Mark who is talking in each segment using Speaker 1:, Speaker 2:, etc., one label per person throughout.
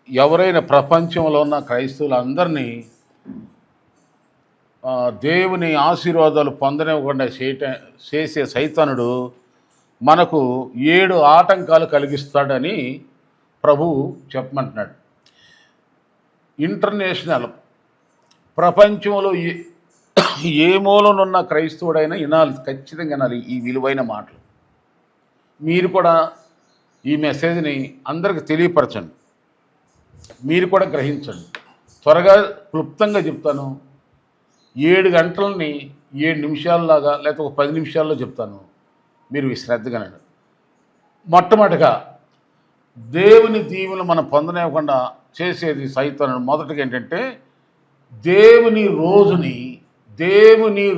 Speaker 1: ఎవరైనా ప్రపంచంలో ఉన్న క్రైస్తవులందరినీ దేవుని ఆశీర్వాదాలు పొందనివ్వకుండా చేసే సైతానుడు మనకు 7 ఆటంకాలు కలిగిస్తాడని ప్రభువు చెప్పమంటున్నాడు. ఇంటర్నేషనల్ ప్రపంచంలో ఏ మూలనున్న క్రైస్తవుడైనా వినాలి, ఖచ్చితంగా వినాలి ఈ విలువైన మాటలు. మీరు కూడా ఈ మెసేజ్ని అందరికి తెలియపరచండి, మీరు కూడా గ్రహించండి. త్వరగా క్లుప్తంగా చెప్తాను. 7 గంటలని 7 నిమిషాలలాగా లేకపోతే ఒక 10 నిమిషాల్లో చెప్తాను, మీరు శ్రద్ధగానండి. మొట్టమొదటిగా దేవుని దీవెనలు మనం పొందనివ్వకుండా చేసేది సైతానుడు. మొదటిగా ఏంటంటే దేవుని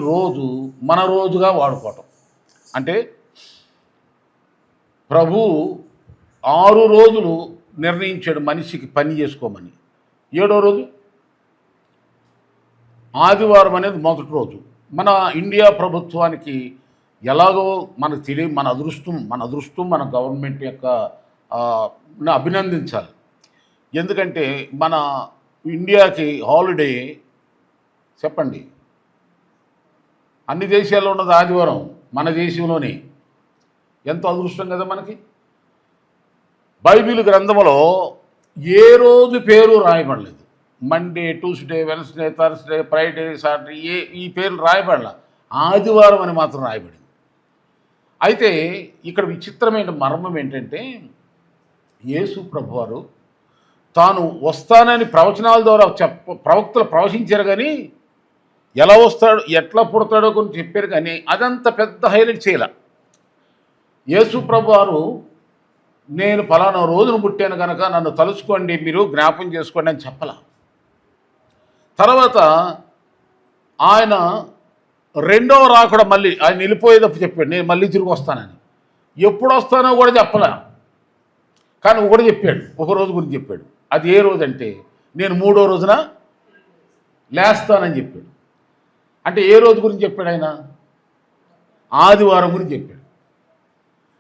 Speaker 1: రోజు మన రోజుగా వాడుకోవటం. అంటే ప్రభు 6 రోజులు నిర్ణయించాడు మనిషికి పని చేసుకోమని. 7వ రోజు ఆదివారం అనేది మొదటి రోజు. మన ఇండియా ప్రభుత్వానికి ఎలాగో మనకు తెలియ మన అదృష్టం మన గవర్నమెంట్ యొక్క అభినందించాలి. ఎందుకంటే మన ఇండియాకి హాలిడే చెప్పండి, అన్ని దేశాల్లో ఉన్నది ఆదివారం, మన దేశంలోనే. ఎంతో అదృష్టం కదా మనకి. బైబిల్ గ్రంథంలో ఏ రోజు పేరు రాయబడలేదు. Monday, Tuesday, Wednesday, Thursday, Friday, Saturday ఈ పేర్లు రాయబడలా. ఆదివారం అని మాత్రం రాయబడింది. అయితే ఇక్కడ విచిత్రమైన మర్మం ఏంటంటే యేసు ప్రభువారు తాను వస్తానని ప్రవచనాల ద్వారా ప్రవక్తలు ప్రవచించారు, కానీ ఎలా వస్తాడు ఎట్లా పుడతాడో కొన్ని చెప్పారు, కానీ అదంతా పెద్ద హైలైట్ చేయాల. యేసు ప్రభువారు నేను ఫలానా రోజున పుట్టాను కనుక నన్ను తలుచుకోండి, మీరు జ్ఞాపం చేసుకోండి అని చెప్పలా. తర్వాత ఆయన రెండవ రాకడ మళ్ళీ ఆయన వెళ్ళిపోయేటప్పుడు చెప్పాడు, నేను మళ్ళీ తిరిగి వస్తానని. ఎప్పుడు వస్తానో కూడా చెప్పలే, కానీ ఒకటి చెప్పాడు, ఒక రోజు గురించి చెప్పాడు. అది ఏ రోజు అంటే నేను 3వ రోజున లేస్తానని చెప్పాడు. అంటే ఏ రోజు గురించి చెప్పాడు ఆయన? ఆదివారం గురించి చెప్పాడు.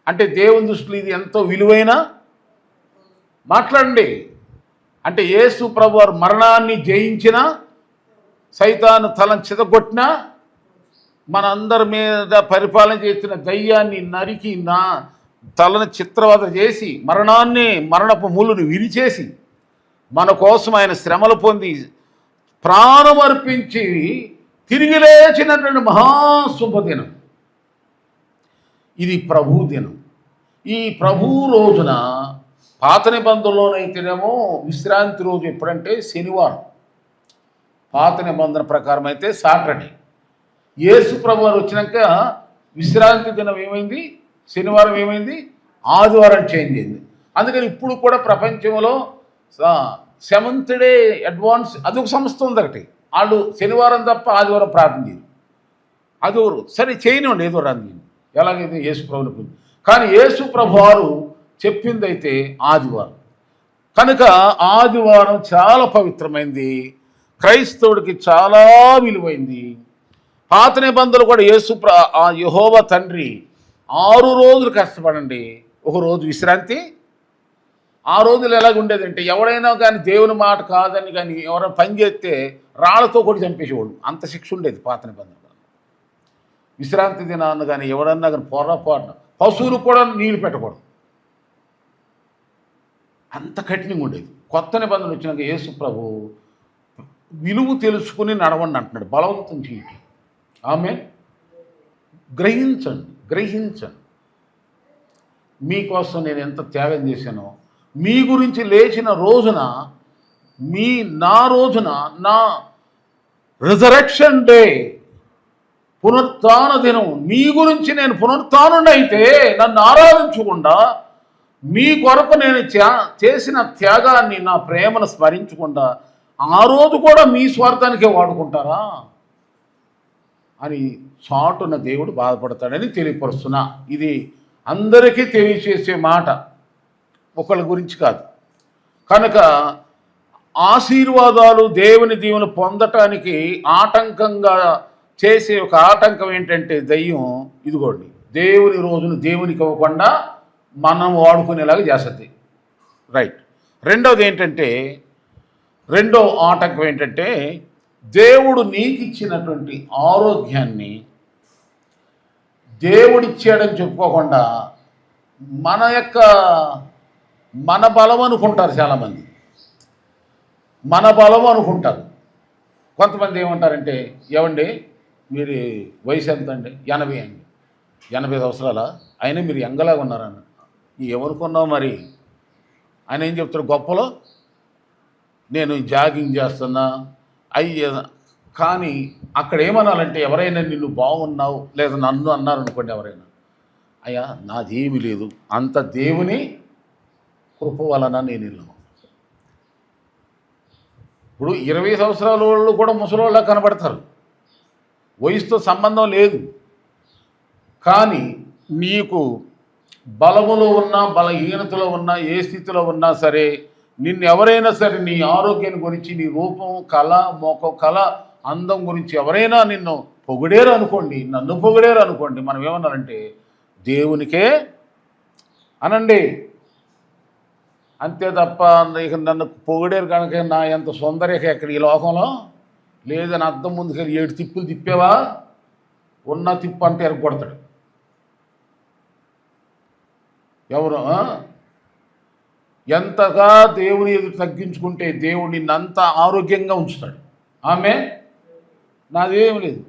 Speaker 1: అంటే దేవుని దృష్టిలో ఇది ఎంతో విలువైన మాట్లాడండి. అంటే యేసు ప్రభువారు మరణాన్ని జయించిన, సైతాను తలను చితగొట్టిన, మనందరి మీద పరిపాలన చేసిన దయ్యాన్ని నరికి తలను చిత్రవద చేసి మరణపు ముళ్ళును విరిచేసి మన కోసం ఆయన శ్రమలు పొంది ప్రాణం అర్పించి తిరిగి లేచినటువంటి మహాశుభదినం ఇది. ప్రభు దినం. ఈ ప్రభు రోజున పాత నిబంధనలోనైతేనేమో విశ్రాంతి రోజు ఎప్పుడంటే శనివారం, పాత నిబంధన ప్రకారం అయితే సాటర్డే. యేసు ప్రభు వారు వచ్చినాక విశ్రాంతి దినం ఏమైంది? శనివారం ఏమైంది? ఆదివారం చేంజ్ అయింది. అందుకని ఇప్పుడు కూడా ప్రపంచంలో 7th డే అడ్వాన్స్ అదొక సంస్థ ఉంది ఒకటి, వాళ్ళు శనివారం తప్ప ఆదివారం ప్రార్థన చేయరు. అది సరే చేయనివ్వండి, ఏదో రాంది ఎలాగైతే యేసు ప్రభువులకు. కానీ యేసు ప్రభు వారు చెప్పిందైతే ఆదివారం కనుక ఆదివారం చాలా పవిత్రమైంది, క్రైస్తవుడికి చాలా విలువైంది. పాత నిబంధనలు కూడా యెహోవా తండ్రి 6 రోజులు కష్టపడండి, ఒక రోజు విశ్రాంతి. ఆ రోజులు ఎలాగుండేదంటే ఎవడైనా కానీ దేవుని మాట కాదని కానీ ఎవరైనా పని చేస్తే రాళ్లతో కూడా చంపేసేవాడు, అంత శిక్ష ఉండేది పాత నిబంధనలు. విశ్రాంతి దినాన్ని కానీ ఎవడన్నా కానీ పొరపాటున పశువులు కూడా నీళ్ళు పెట్టకూడదు, అంత కఠినంగా ఉండేది. కొత్త నిబంధనలు వచ్చినాక యేసు ప్రభు విలువ తెలుసుకుని నడవండి అంటున్నాడు, బలవంతం చేయటం. ఆమె గ్రహించండి. మీకోసం నేను ఎంత త్యాగం చేశానో, మీ గురించి లేచిన రోజున నా రిజరెక్షన్ డే, పునరుత్థాన దినం, మీ గురించి నేను పునరుత్థానుడైతే నన్ను ఆరాధించకుండా, మీ కొరకు నేను చేసిన త్యాగాన్ని, నా ప్రేమను స్మరించకుండా ఆ రోజు కూడా మీ స్వార్థానికే వాడుకుంటారా అని చాటున దేవుడు బాధపడతాడని తెలియపరుస్తున్నా. ఇది అందరికీ తెలియచేసే మాట, ఒకళ్ళ గురించి కాదు. కనుక ఆశీర్వాదాలు దేవుని దీవెన పొందటానికి ఆటంకంగా చేసే ఒక ఆటంకం ఏంటంటే దయ్యం. ఇదిగోండి, దేవుని రోజును దేవునికి ఇవ్వకుండా మనం వాడుకునేలాగా చేస్తుంది. రైట్. రెండోది ఏంటంటే, రెండో ఆటంకం ఏంటంటే, దేవుడు నీకు ఇచ్చినటువంటి ఆరోగ్యాన్ని దేవుడిచ్చాడని చెప్పుకోకుండా మన బలం అనుకుంటారు చాలామంది. మన బలం అనుకుంటారు. కొంతమంది ఏమంటారంటే, ఏమండి మీరు వయసు ఎంత అండి? 80 అండి. 80 సంవత్సరాల అయినా మీరు యంగలాగా ఉన్నారన్న. ఎవరుకున్నావు మరి? ఆయన ఏం చెప్తారు గొప్పలో, నేను జాగింగ్ చేస్తున్నా అయ్యి. కానీ అక్కడ ఏమనాలంటే, ఎవరైనా నిన్ను బాగున్నావు లేదా నన్ను అన్నారనుకోండి ఎవరైనా, అయ్యా నాదేమీ లేదు, అంత దేవుని కృప వలన నేను ఇల్లు. ఇప్పుడు 20 సంవత్సరాల వాళ్ళు కూడా ముసలోళ్ళ కనబడతారు, వయసుతో సంబంధం లేదు. కానీ నీకు బలములో ఉన్నా బలహీనతలో ఉన్నా ఏ స్థితిలో ఉన్నా సరే, నిన్ను ఎవరైనా సరే నీ ఆరోగ్యాన్ని గురించి, నీ రూపం కళ మోకం కళ అందం గురించి ఎవరైనా నిన్ను పొగిడేరు అనుకోండి, నన్ను పొగిడేరు అనుకోండి, మనం ఏమన్నారంటే దేవునికే అనండి. అంతే తప్ప ఇక నన్ను పొగిడేరు కనుక నా ఎంత సౌందర్యక ఎక్కడ ఈ లోకంలో లేదని అద్దం ముందుకెళ్ళి 7 తిప్పులు తిప్పేవా, ఉన్న తిప్పు అంటే ఎరగొడతాడు ఎవరు. ఎంతగా దేవుని ఎదురు తగ్గించుకుంటే దేవుడు నిన్నంత ఆరోగ్యంగా ఉంచుతాడు. ఆమె నాదేమి లేదు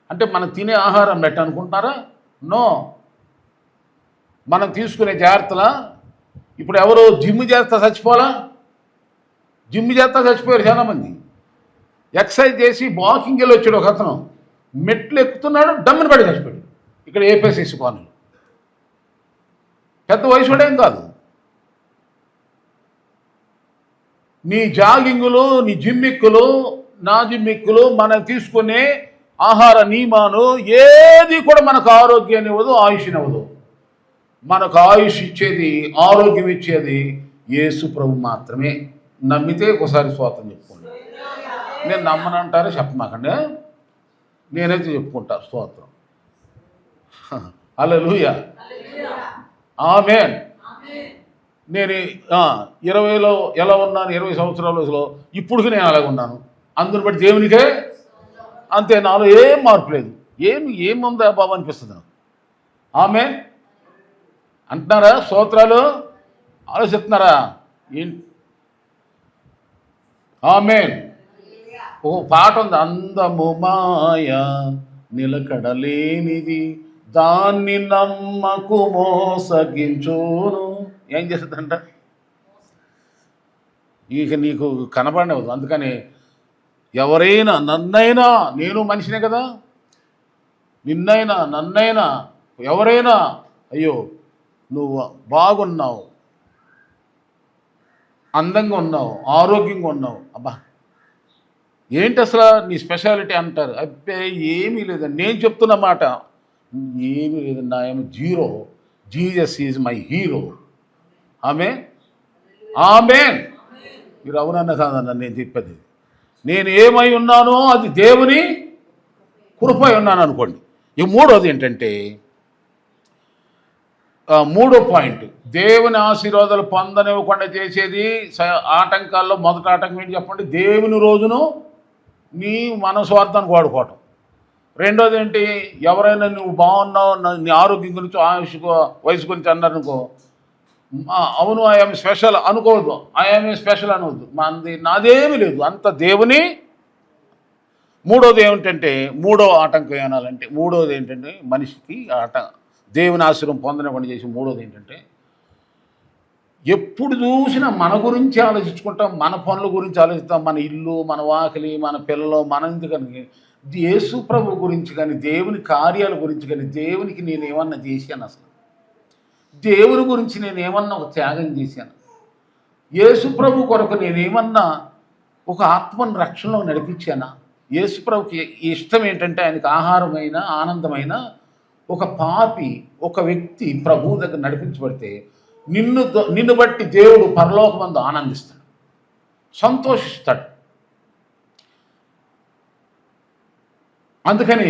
Speaker 1: అంటే మనం తినే ఆహారం బట్టి అనుకుంటున్నారా? నో. మనం తీసుకునే జాగ్రత్తలా. ఇప్పుడు ఎవరు జిమ్ చేస్తా చచ్చిపోవాలా? జిమ్ చేస్తా చచ్చిపోయారు చాలామంది. ఎక్సర్సైజ్ చేసి వాకింగ్ వెళ్ళి వచ్చాడు ఒక అతను, మెట్లు ఎక్కుతున్నాడు, డమ్మిని పడి చచ్చిపోయాడు. ఇక్కడ ఏపీఎస్ఎస్సీ పనులు. పెద్ద వయసుడేం కాదు. నీ జాగింగులు, నీ జిమ్మిక్కులు, నా జిమ్మిక్కులు, మనం తీసుకునే ఆహార నియమాలు ఏది కూడా మనకు ఆరోగ్యాన్ని ఇవ్వదు, ఆయుష్ని ఇవ్వదు. మనకు ఆయుష్ ఇచ్చేది, ఆరోగ్యం ఇచ్చేది యేసు ప్రభు మాత్రమే. నమ్మితే ఒకసారి స్తోత్రం చెప్పుకోండి. నేను నమ్మనంటారే చెప్పమాకండి, నేనైతే చెప్పుకుంటా స్తోత్రం. హల్లెలూయా, ఆమేన్. నేను 20లో ఎలా ఉన్నాను, 20 సంవత్సరాల వయసులో, ఇప్పుడుకి నేను అలాగే ఉన్నాను. అందుని బట్టి దేవునికే అంతే, నాలో ఏం మార్పు లేదు. ఏముందా బాబు అనిపిస్తుంది నాకు. ఆమేన్ అంటున్నారా? స్తోత్రాలు ఆలోచిస్తున్నారా? ఆమేన్. ఒక పాట ఉంది, అందము మాయ నిలకడలేనిది, దాన్ని నమ్మకు మోసగించును. ఏం చేస్తుందంట? ఇక నీకు కనబడవద్దు. అందుకని ఎవరైనా నన్నైనా, నేను మనిషినే కదా, నిన్నైనా నన్నైనా ఎవరైనా అయ్యో నువ్వు బాగున్నావు, అందంగా ఉన్నావు, ఆరోగ్యంగా ఉన్నావు, అబ్బా ఏంటి అసలు నీ స్పెషాలిటీ అంటారు. అబ్బే ఏమీ లేదండి, నేను చెప్తున్న మాట ఏమీ లేదండి, I'm zero, Jesus is my hero. ఆమేన్, ఆమేన్. మీరు అవునన్న కాదన్న నేను చెప్పేది. నేను ఏమై ఉన్నానో అది దేవుని కృపై ఉన్నాను అనుకోండి. ఈ మూడోది ఏంటంటే, మూడో పాయింట్, దేవుని ఆశీర్వాదాలు పొందనివ్వకుండా చేసేది ఆటంకాల్లో మొదటి ఆటంకం ఏంటి చెప్పండి? దేవుని రోజును నీ మన స్వార్థానికి వాడుకోవటం. రెండోది ఏంటి? ఎవరైనా నువ్వు బాగున్నావు, నీ ఆరోగ్యం గురించి, ఆయుష్ వయసు గురించి అన్నారనుకో, అవును ఐఎమ్ స్పెషల్ అనుకోవద్దు, ఐఎమ్ స్పెషల్ అనవద్దు, నాదేమీ లేదు, అంత దేవుని. మూడోది ఏమిటంటే, మూడో ఆటంకం ఏనాలంటే, మూడోది ఏంటంటే మనిషికి దేవుని ఆశీర్వాదం పొందనివ్వకుండా చేసి మూడోది ఏంటంటే, ఎప్పుడు చూసినా మన గురించి ఆలోచించుకుంటాం, మన పనుల గురించి ఆలోచిస్తాం, మన ఇల్లు, మన వాకిలి, మన పిల్లలు, మన ఎందుకని యేసు ప్రభు గురించి కానీ, దేవుని కార్యాల గురించి కానీ, దేవునికి నేను ఏమన్నా చేశాను, అసలు దేవుని గురించి నేను ఏమన్నా ఒక త్యాగం చేశాను, యేసు ప్రభు కొరకు నేనేమన్నా ఒక ఆత్మను రక్షణలో నడిపించానా? యేసు ప్రభుకి ఇష్టం ఏంటంటే, ఆయనకు ఆహారమైన ఆనందమైన ఒక పాపి, ఒక వ్యక్తి ప్రభువు దగ్గర నడిపించబడితే నిన్ను బట్టి దేవుడు పరలోకమందు ఆనందిస్తాడు, సంతోషిస్తాడు. అందుకని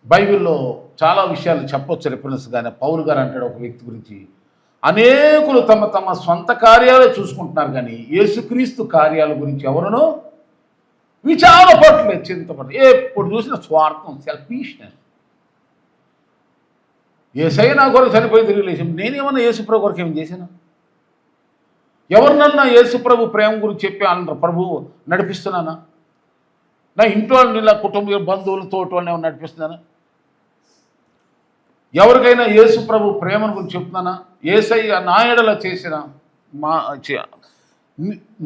Speaker 1: బైబిల్లో చాలా విషయాలు చెప్పొచ్చు రిఫరెన్స్. కానీ పౌలు గారు అంటాడు ఒక వ్యక్తి గురించి, అనేకులు తమ తమ సొంత కార్యాలే చూసుకుంటున్నారు, కానీ యేసుక్రీస్తు కార్యాల గురించి ఎవరునో విచారపడలేదు, చింతపడలేదు. ఎప్పుడు చూసిన స్వార్థం, సెల్ఫిష్నెస్. యేసయ్య నా కొరకు చనిపోయి తిరిగి లేచి, నేనేమన్నా యేసుప్రభు కొరకు ఏం చేశాను? ఎవరినన్నా యేసుప్రభు ప్రేమ గురించి చెప్పి అందరూ ప్రభువు నడిపిస్తున్నానా? నా ఇంట్లో ఇలా కుటుంబ బంధువులు తోటి వాళ్ళని ఏమన్నా నడిపిస్తున్నానా? ఎవరికైనా యేసుప్రభు ప్రేమను గురించి చెప్తున్నానా? యేసయ్య నా ఎడల చేసిన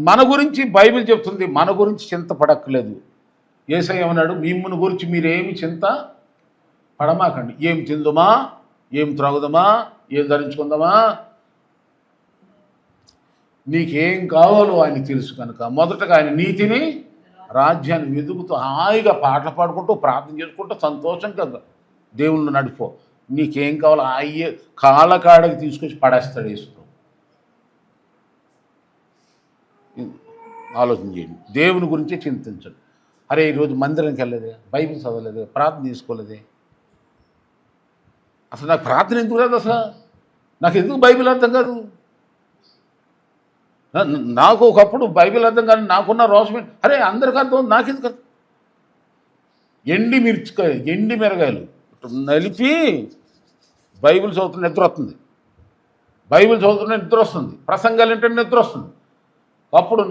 Speaker 1: మన గురించి బైబిల్ చెప్తుంది, మన గురించి చింతపడక్కలేదు. యేసయ్య ఏమన్నాడు? మిమ్ముని గురించి మీరేమి చింత పడమాకండి. ఏం తిందుమా, ఏం త్రాగుదామా, ఏం ధరించుకుందామా, నీకేం కావాలో ఆయన తెలుసు కనుక మొదటగా ఆయన నీతిని రాజ్యాన్ని వెతుకుతూ హాయిగా పాటలు పాడుకుంటూ ప్రార్థన చేసుకుంటూ సంతోషంగా దేవుళ్ళు నడిపో. నీకేం కావాలో అయ్యే కాళ్ళకాడకి తీసుకొచ్చి పడేస్తాడు యేసు. ఆలోచన చేయండి, దేవుని గురించే చింతించండి. అరే ఈరోజు మందిరానికి వెళ్ళలేదే, బైబిల్ చదవలేదే, ప్రార్థన చేసుకోలేదే, అసలు నాకు ప్రార్థన ఎందుకు లేదు, అసలు నాకు ఎందుకు బైబిల్ అర్థం కాదు. నాకు ఒకప్పుడు బైబిల్ అర్థం కానీ నాకున్న రోషమే, అరే అందరికి అర్థం నాకెందుకు అర్థం. ఎండి మిరగాయలు నలిపి బైబిల్ చదువుతున్న నిద్ర వస్తుంది, బైబిల్ చదువుతున్న నిద్ర వస్తుంది, ప్రసంగాలు ఏంటంటే నిద్ర వస్తుంది. అప్పుడు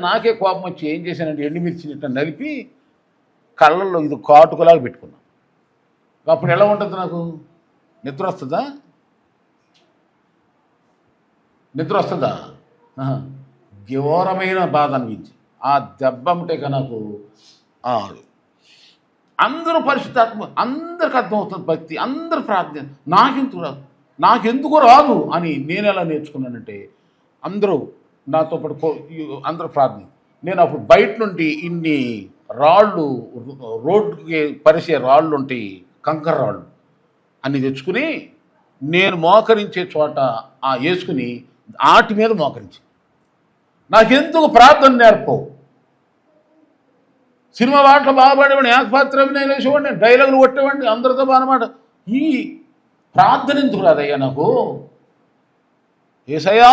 Speaker 1: నాకే కోపం వచ్చి ఏం చేశానంటే ఎండుమిర్చిని నలిపి కళ్ళల్లో ఇది కాటుకలాగా పెట్టుకున్నాను. అప్పుడు ఎలా ఉంటుంది, నాకు నిద్ర వస్తుందా? నిద్ర వస్తుందా? ఘోరమైన బాధ అనిపించి ఆ దెబ్బంటేక నాకు అందరూ పరిశుద్ధాత్మ, అందరికి అర్థమవుతుంది భక్తి, అందరు ప్రార్థన, నాకెందుకు రాదు అని నేను ఎలా నేర్చుకున్నానంటే అందరూ నాతో పాటు అందరూ ప్రార్థన. నేను అప్పుడు బయట నుండి ఇన్ని రాళ్ళు, రోడ్డుకి పరిసే రాళ్ళు ఉంటాయి, కంకర రాళ్ళు అన్ని తెచ్చుకుని నేను మోకరించే చోట వేసుకుని ఆటి మీద మోకరించి, నాకెందుకు ప్రార్థన నేర్పవు. సినిమా పాటలు బాగా పాడేవాడిని, ఏకపాత్ర అభినయం వేసేవాడిని, డైలాగులు కొట్టేవాడిని, అందరితో బానమాట. ఈ ప్రార్థన ఎందుకు రాదయ్యా నాకు? యేసయ్యా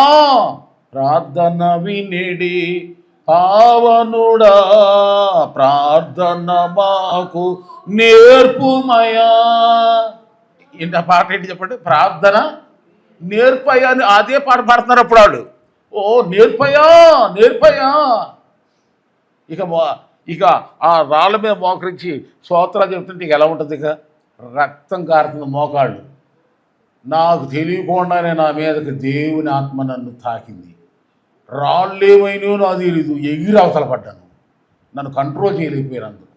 Speaker 1: ప్రార్థన వినిడి పావనుడా, ప్రార్థన మాకు నేర్పుమయా. ఇంత పాట ఏంటి చెప్పండి? ప్రార్థన నేర్పయ్యా అని అదే పాట పాడుతున్నారు అప్పుడు వాళ్ళు. ఓ నేర్పయ్యా నేర్పయ్యా. ఇక ఆ రాళ్ళ మీద మోకరించి స్తోత్రాలు చెప్తుంటే ఇక ఎలా ఉంటుంది? ఇక రక్తం కారుతుంది మోకాళ్ళు. నాకు తెలియకుండానే నా మీదకి దేవుని ఆత్మ నన్ను తాకింది. రాళ్ళు ఏమైనా నాకు తెలీదు, ఎగిరి అవతల పడ్డాను. నన్ను కంట్రోల్ చేయలేకపోయారు అందరూ.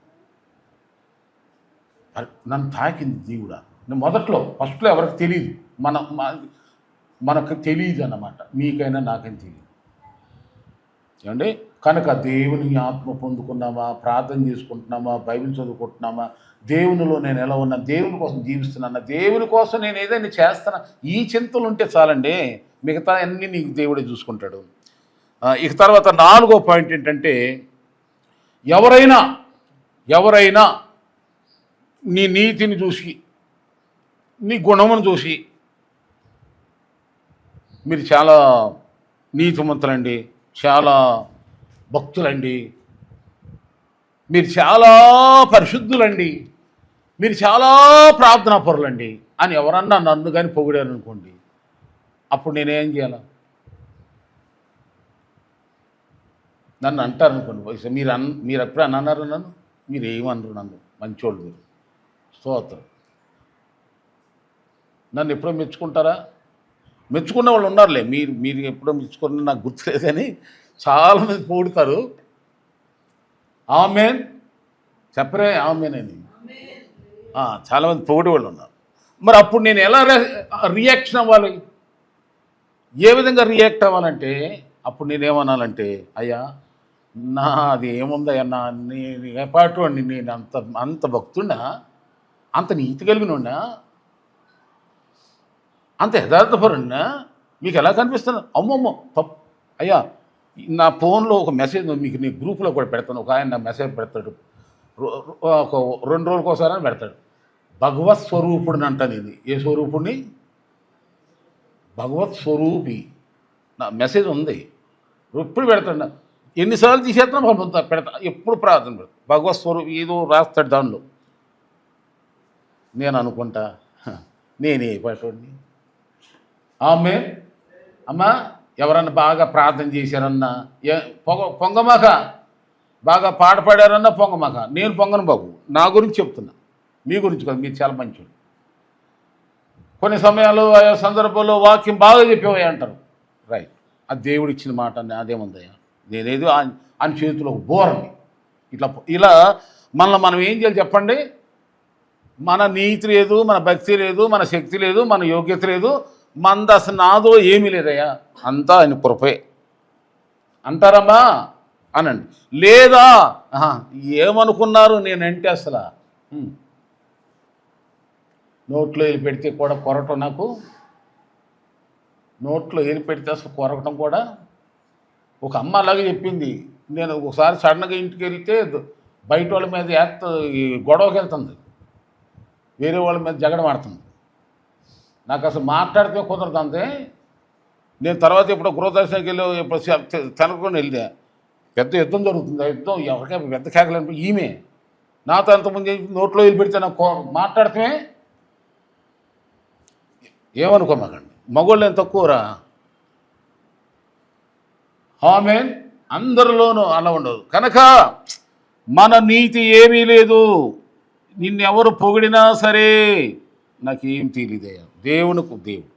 Speaker 1: నన్ను తాకింది దేవుడా. మొదట్లో ఫస్ట్లో ఎవరికి తెలియదు, మనకు తెలియదు అన్నమాట. మీకైనా నాకైనా తెలియదు ఏమండి. కనుక దేవుని ఆత్మ పొందుకున్నామా, ప్రార్థన చేసుకుంటున్నామా, బైబిల్ చదువుకుంటున్నామా, దేవునిలో నేను ఎలా ఉన్నా, దేవుని కోసం జీవిస్తున్నాను, దేవుని కోసం నేను ఏదైనా చేస్తానా, ఈ చింతలు ఉంటే చాలండి, మిగతా అన్నీ నీకు దేవుడే చూసుకుంటాడు. ఇక తర్వాత 4వ పాయింట్ ఏంటంటే, ఎవరైనా నీ నీతిని చూసి, నీ గుణమును చూసి, మీరు చాలా నీతిమంతులండి, చాలా భక్తులండి, మీరు చాలా పరిశుద్ధులండి, మీరు చాలా ప్రార్థనా పరులండి అని ఎవరన్నా నన్ను కానీ పొగిడారు అనుకోండి, అప్పుడు నేనేం చేయాలి? నన్ను అంటారు అనుకోండి, మీరు ఎప్పుడు అన్నారు నన్ను, మీరు ఏమన్నారు నన్ను, మంచోళ్ళు మీరు, స్తోత్రం. నన్ను ఎప్పుడో మెచ్చుకుంటారా? మెచ్చుకున్న వాళ్ళు ఉన్నారులే, మీరు ఎప్పుడో మెచ్చుకున్న నాకు గుర్తులేదని చాలామంది పొగుడుతారు. ఆమేన్ చెప్పరే, ఆమేన్ అని చాలామంది పొగిడే వాళ్ళు ఉన్నారు. మరి అప్పుడు నేను ఎలా రియాక్షన్ అవ్వాలి? ఏ విధంగా రియాక్ట్ అవ్వాలంటే, అప్పుడు నేనేమనాలంటే, అయ్యా నాది ఏముందయ్యా, నేను ఏపాటు నేను అంత భక్తున్నా, అంత నీతి కలిగినున్నా, అంత యథార్థపరున్నా, మీకు ఎలా కనిపిస్తున్నా? అమ్మమ్మ తప్పు అయ్యా. నా ఫోన్లో ఒక మెసేజ్ మీకు నీ గ్రూప్లో కూడా పెడతాను. ఒక ఆయన నా మెసేజ్ పెడతాడు, ఒక 2 రోజులకోసారి అని పెడతాడు. భగవత్ స్వరూపుడిని అంటాను. ఇది ఏ స్వరూపుడిని? భగవత్ స్వరూపి. నా మెసేజ్ ఉంది, ఎప్పుడు పెడతాడు. ఎన్నిసార్లు తీసేస్తున్నా పంపుతా పెడతా, ఎప్పుడు ప్రార్థన పెడతా. భగవత్ స్వరూపి ఏదో రాస్తాడు దానిలో. నేను అనుకుంటా నేనే పట్టుడిని. ఆమె అమ్మా ఎవరన్నా బాగా ప్రార్థన చేశారన్నా పొంగమాక, బాగా పాట పాడారన్నా పొంగమాక. నేను పొంగను బాబు, నా గురించి చెప్తున్నా, మీ గురించి కాదు. మీరు చాలా మంచివాడు. కొన్ని సమయాల్లో ఆయా సందర్భంలో వాక్యం బాగా చెప్పేవా అంటారు. రైట్, అది దేవుడు ఇచ్చిన మాట. అదేముందయ్యా, నేనేదో ఆయన చేతిలో బోరని ఇలా మనం ఏం చేయాలి చెప్పండి? మన నీతి లేదు, మన భక్తి లేదు, మన శక్తి లేదు, మన యోగ్యత లేదు, మనది అసలు నాదో ఏమీ లేదయ్యా, అంతా ఆయన కృపే అంటారమ్మా అనండి. లేదా ఏమనుకున్నారు నేనంటే అసలు నోట్లో ఏలి పెడితే కూడా కొరకటం, నాకు నోట్లో ఏలి పెడితే అసలు కొరకటం కూడా. ఒక అమ్మ అలాగే చెప్పింది. నేను ఒకసారి సడన్గా ఇంటికి వెళ్తే బయట వాళ్ళ మీద గొడవకి వెళ్తుంది, వేరే వాళ్ళ మీద జగడం ఆడుతుంది. నాకు అసలు మాట్లాడితే కుదరదు అంతే. నేను తర్వాత ఇప్పుడు గృహదర్శనకి వెళ్ళి ఇప్పుడు తెనకొని వెళ్తే పెద్ద యుద్ధం జరుగుతుంది. ఆ యుద్ధం ఎవరికైనా పెద్ద కేకలు ఈమె నాతో అంతకుముందు నోట్లో వెళ్ళి పెడితే నాకు మాట్లాడితే ఏమనుకోమాకండి, మగోళ్ళు ఏం తక్కువరా. ఆమె అందరిలోనూ అలా ఉండదు. కనుక మన నీతి ఏమీ లేదు. నిన్నెవరు పొగిడినా సరే నాకేం తెలియదయ్యా. దేవునికి దేవుడు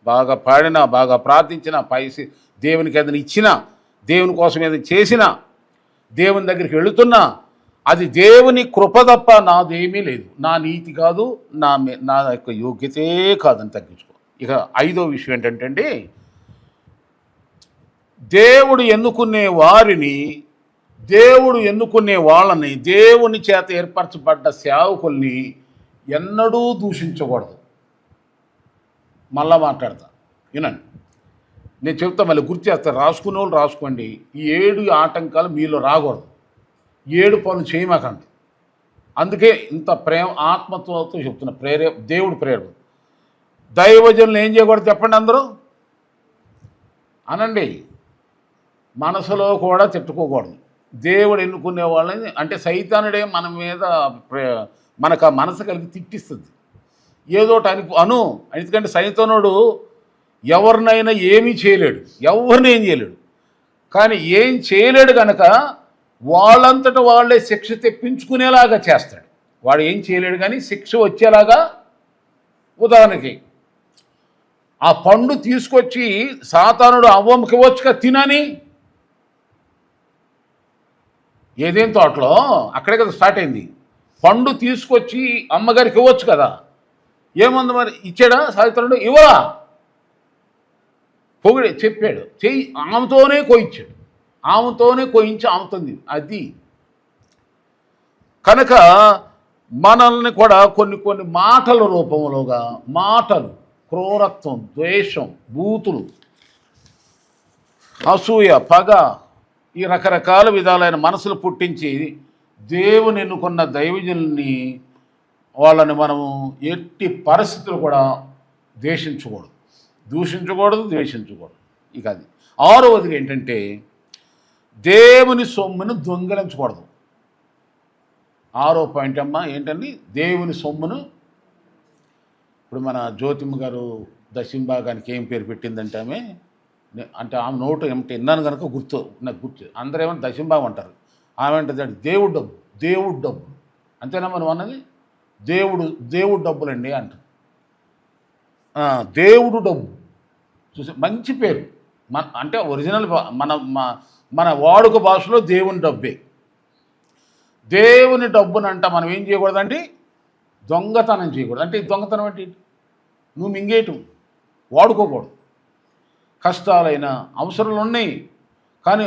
Speaker 1: బాగా పాడినా, బాగా ప్రార్థించినా, పైసి దేవునికి ఏదైనా ఇచ్చినా, దేవుని కోసం ఏదైనా చేసినా, దేవుని దగ్గరికి వెళుతున్నా, అది దేవుని కృప తప్ప నాదేమీ లేదు. నా నీతి కాదు, నా యొక్క యోగ్యతే కాదని తగ్గించుకో. ఇక 5వ విషయం ఏంటంటే, దేవుడు ఎన్నుకునే వారిని, దేవుడు ఎన్నుకునే వాళ్ళని, దేవుని చేత ఏర్పరచబడ్డ సేవకుల్ని ఎన్నడూ దూషించకూడదు. మళ్ళా మాట్లాడతా వినండి, నేను చెప్తా, మళ్ళీ గుర్తు చేస్తాను. రాసుకునే వాళ్ళు రాసుకోండి. ఈ 7 ఆటంకాలు మీలో రాకూడదు. 7 పనులు చేయమాకండి. అందుకే ఇంత ప్రేమ ఆత్మతో చెప్తున్నా. దేవుడు ప్రేరేపణ. దైవజనులు ఏం చేయకూడదు చెప్పండి అందరూ అనండి. మనసులో కూడా తిట్టుకోకూడదు. దేవుడు ఎన్నుకునే వాళ్ళని, అంటే సైతానుడే మన మీద మనకు ఆ మనసు కలిగి తిట్టిస్తుంది. ఏదోటి ఎందుకంటే సైతానుడు ఎవరినైనా ఏమీ చేయలేడు, ఎవరిని ఏం చేయలేడు. కానీ ఏం చేయలేడు కనుక వాళ్ళంతటా వాళ్ళే శిక్ష తెప్పించుకునేలాగా చేస్తాడు. వాడు ఏం చేయలేడు కానీ శిక్ష వచ్చేలాగా. ఉదాహరణకి ఆ పండు తీసుకొచ్చి సాతానుడు అవ్వమ్మకి ఇవ్వచ్చుగా తినని. ఏదేం తోటలో అక్కడే కదా స్టార్ట్ అయింది. పండు తీసుకొచ్చి అమ్మగారికి ఇవ్వచ్చు కదా. ఏముంది మరి, ఇచ్చాడా సాతానుడు? ఇవ్వరా, పొగిడే చెప్పాడు, చెయ్యి ఆమెతోనే కోయించాడు, ఆమెతోనే కోయించి ఆమెతుంది. అది కనుక మనల్ని కూడా కొన్ని మాటల రూపంలోగా, మాటలు, క్రూరత్వం, ద్వేషం, బూతులు, అసూయ, పగ, ఈ రకరకాల విధాలైన మనసులు పుట్టించి దేవుని ఎన్నుకున్న దైవజనుల్ని, వాళ్ళని మనము ఎట్టి పరిస్థితులు కూడా దూషించకూడదు, ద్వేషించకూడదు. ఇక అది 6వది ఏంటంటే, దేవుని సొమ్మును దొంగిలించకూడదు. 6వ పాయింట్ అమ్మా ఏంటండి, దేవుని సొమ్మును. ఇప్పుడు మన జ్యోతిమ్మ గారు దశంభాగానికి ఏం పేరు పెట్టిందంటే ఆమె, అంటే ఆమె నోటు ఏమిటి విన్నాను కనుక నాకు గుర్తు. అందరూ ఏమన్నా దశంభాగం అంటారు, ఆమె అంటే దేవుడు డబ్బు అంతేనా మనం అన్నది. దేవుడు డబ్బులండి అంటారు. దేవుడు డబ్బు చూసి మంచి పేరు. అంటే ఒరిజినల్ మన వాడుక భాషలో దేవుని డబ్బే. దేవుని డబ్బునంట మనం ఏం చేయకూడదండి, దొంగతనం చేయకూడదు. అంటే దొంగతనం అంటే నువ్వు మింగేయటం, వాడుకోకూడదు. కష్టాలైన అవసరాలు ఉన్నాయి కానీ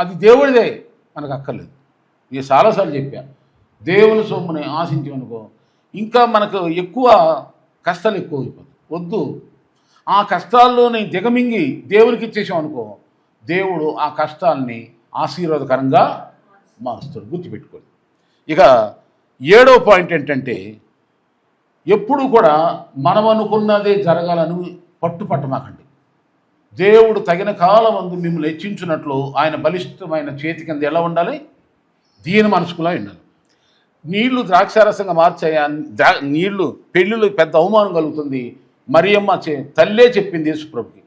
Speaker 1: అది దేవుడిదే, మనకు అక్కర్లేదు. నేను చాలాసార్లు చెప్పా, దేవుని సొమ్ముని ఆశించామనుకో ఇంకా మనకు ఎక్కువ కష్టాలు ఎక్కువ అయిపోతుంది. వద్దు, ఆ కష్టాల్లోని దిగమింగి దేవునికి ఇచ్చేసామనుకో, దేవుడు ఆ కష్టాలని ఆశీర్వాదకరంగా మారుస్తాడు. గుర్తుపెట్టుకోండి. ఇక 7వ పాయింట్ ఏంటంటే, ఎప్పుడు కూడా మనం అనుకున్నదే జరగాలని పట్టుపట్టమాకండి. దేవుడు తగిన కాలం అందు మిమ్మల్ని హెచ్చించినట్లు ఆయన బలిష్టమైన చేతి కింద ఎలా ఉండాలి? దీన మనసుకులా ఉండాలి. నీళ్లు ద్రాక్షారసంగా మార్చాయా? నీళ్లు పెళ్ళిళ్ళు పెద్ద అవమానం కలుగుతుంది. మరియమ్మ తల్లే చెప్పింది యేసుప్రభుకి,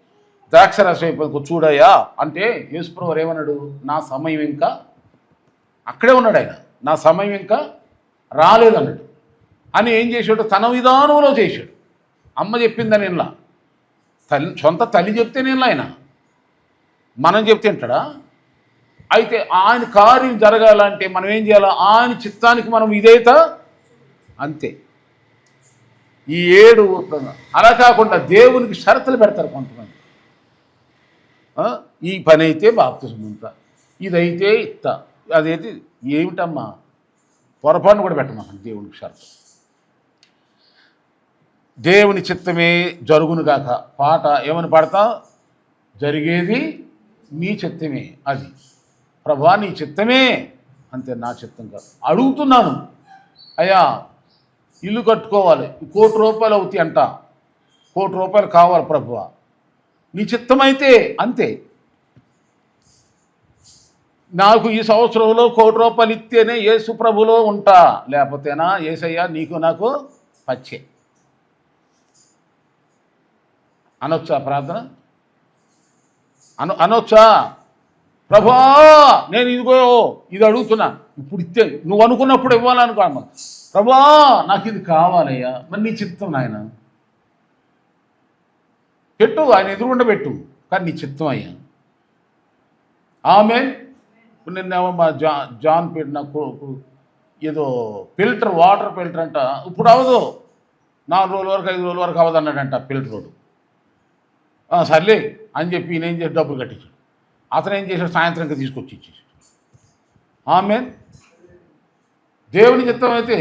Speaker 1: ద్రాక్షారసం అయిపోయి చూడయ్యా అంటే యేసుప్రభు ఏమన్నాడు? నా సమయం ఇంకా, అక్కడే ఉన్నాడు ఆయన, నా సమయం ఇంకా రాలేదన్నాడు. అని ఏం చేశాడు? తన విధానంలో చేశాడు. అమ్మ చెప్పిందని ఇలా సొంత తల్లి చెప్తే నేను ఆయన మనం చెప్తే అంటాడా? అయితే ఆయన కార్యం జరగాలంటే మనం ఏం చేయాలి? ఆయన చిత్తానికి మనం ఇదేత అంతే. ఈ 7 అలా కాకుండా దేవునికి షరతులు పెడతారు కొంతమంది. ఈ పని అయితే బాప్తిసం ఇంత, ఇదైతే ఇత్త, అదైతే ఏమిటమ్మా? పొరపాటును కూడా పెట్టమాకండి దేవునికి షరతు. దేవుని చిత్తమే జరుగునుగాక పాట ఏమని పాడతా? జరిగేది నీ చిత్తమే. అది ప్రభా నీ చిత్తమే, అంతే, నా చిత్తం కాదు. అడుగుతున్నాను అయ్యా, ఇల్లు కట్టుకోవాలి, ₹1,00,00,000 అవుతాయి అంట, ₹1,00,00,000 కావాలి ప్రభువా, నీ చిత్తమైతే అంతే. నాకు ఈ సంవత్సరంలో ₹1,00,00,000 ఇస్తేనే యేసు ప్రభులో ఉంటా, లేకపోతేనా యేసయ్యా నీకు నాకు పచ్చే అనొచ్చా? ప్రార్థన అనొచ్చా? ప్రభా నేను ఇదిగో ఇది అడుగుతున్నా, ఇప్పుడు ఇస్తే నువ్వు అనుకున్నప్పుడు ఇవ్వాలనుకో. ప్రభా నాకు ఇది కావాలయ్యా, మరి నీ చిత్తం నాయన పెట్టు, ఆయన ఎదురుగుండా పెట్టు, కానీ నీ చిత్తం అయ్యా. ఆమెన్. నిన్నేమో మా జాన్ పెట్టిన ఏదో ఫిల్టర్, వాటర్ ఫిల్టర్ అంట, ఇప్పుడు అవ్వదు, 4 రోజుల వరకు 5 రోజుల వరకు అవ్వదు అన్నాడంట ఫిల్టర్. సర్లే అని చెప్పి ఈయన ఏం చేసి డబ్బులు కట్టించాడు. అతను ఏం చేశాడు? సాయంత్రంకి తీసుకొచ్చి ఇచ్చేసాడు. ఆమెన్. దేవుని చిత్తం అయితే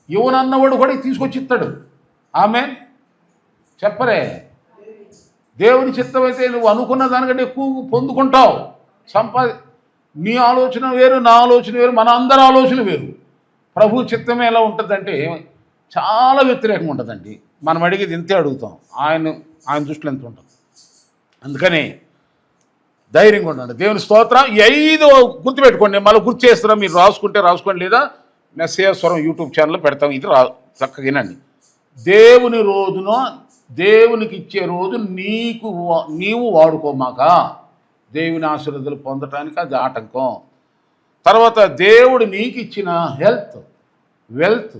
Speaker 1: ఇవ్వనన్నవాడు కూడా తీసుకొచ్చి ఇస్తాడు. ఆమెన్. చెప్పరే, దేవుని చిత్తం అయితే నువ్వు అనుకున్న దానికంటే ఎక్కువ పొందుకుంటావు. నీ ఆలోచన వేరు, నా ఆలోచన వేరు, మన అందరి ఆలోచన వేరు. ప్రభు చిత్తమే ఎలా ఉంటుందంటే చాలా వ్యతిరేకంగా ఉంటుందండి. మనం అడిగేది ఇంతే అడుగుతాం, ఆయన దృష్టిలో ఎంత ఉంటుంది. అందుకని ధైర్యంగా ఉండండి. దేవుని స్తోత్రం. ఈ 5 గుర్తుపెట్టుకోండి. మళ్ళీ గుర్తు చేస్తారా? మీరు రాసుకోండి, లేదా మెస్సేయస్వరం యూట్యూబ్ ఛానల్లో పెడతాం. ఇది చక్కగా వినండి. దేవుని రోజున, దేవునికి ఇచ్చే రోజు నీవు వాడుకోమాక, దేవుని ఆశీర్వాదాలు పొందటానికి అది ఆటంకం. తర్వాత దేవుడు నీకు ఇచ్చిన హెల్త్, వెల్త్,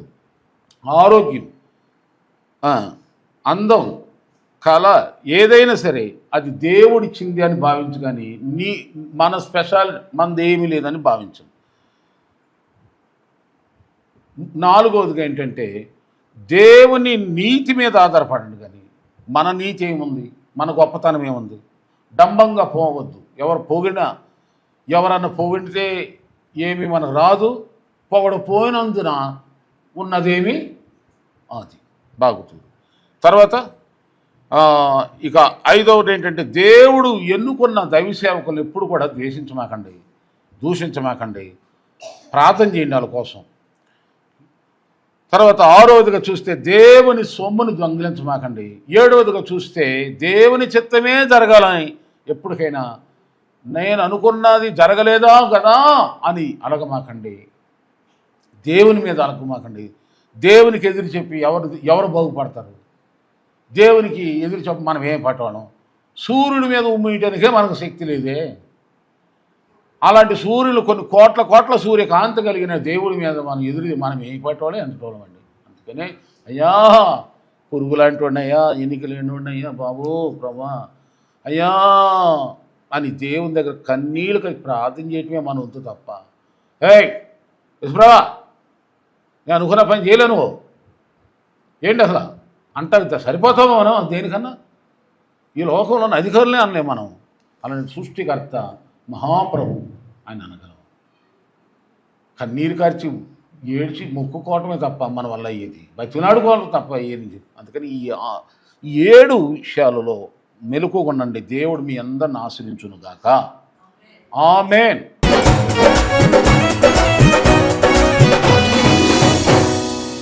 Speaker 1: ఆరోగ్యం, అందం, కళ ఏదైనా సరే అది దేవుడిచ్చింది అని భావించు, కానీ మన స్పెషల్ మనదేమీ లేదని భావించం. 4వదిగా ఏంటంటే దేవుని నీతి మీద ఆధారపడండి, కానీ మన నీతి ఏముంది, మన గొప్పతనం ఏముంది? డంబంగా పోవద్దు. ఎవరన్నా పొగిడితే ఏమి మనకు రాదు, పోయినందున ఉన్నదేమి అది బాగుతుంది. తర్వాత ఇక 5వది ఏంటంటే దేవుడు ఎన్నుకున్న దైవ సేవకులు ఎప్పుడు కూడా ద్వేషించమాకండి, దూషించమాకండి, ప్రార్థన చేయండి వాళ్ళ కోసం. తర్వాత 6వదిగా చూస్తే దేవుని సొమ్మును దొంగిలించమాకండి. 7వదిగా చూస్తే దేవుని చిత్తమే జరగాలని ఎప్పటికైనా నేను అనుకున్నది జరగలేదా కదా అని అడగమాకండి. దేవుని మీద అడగమాకండి. దేవునికి ఎదురు చెప్పి ఎవరు బాగుపడతారు? దేవునికి ఎదురు చెప్పి మనం ఏం పట్టడం? సూర్యుడి మీద ఉమ్మేయటానికే మనకు శక్తి లేదే. అలాంటి సూర్యులు కొన్ని కోట్ల సూర్యకాంతి కలిగిన దేవుడి మీద మనం ఏం పట్టవాళ్ళే ఎంతటోళం అండి. అందుకనే అయ్యా పురుగు లాంటి వాడినయ్యా, ఎన్నిక లేని వాడినయ్యా బాబు ప్రభా అయ్యా అని దేవుని దగ్గర కన్నీళ్ళకి ప్రార్థన చేయటమే మన వంతు తప్ప, యశ్వ్రభా నేను అనుకున్న పని చేయలేను ఏంటి అసలు అంటారు. సరిపోతామో మనం దేనికన్నా? ఈ లోకంలో ఉన్న అధికారులే అనలే మనం. అలాంటి సృష్టికర్త మహాప్రభు ఆయన అనగలం. కన్నీరు కార్చి ఏడ్చి మొక్కుకోవటమే తప్ప మన వల్ల అయ్యేది, బతినాడుకోవడం తప్ప అయ్యేది. అందుకని ఈ 7 విషయాలలో మెలకువగా ఉండండి. దేవుడు మీ అందరిని ఆశీర్వదించునుగాక. ఆమేన్.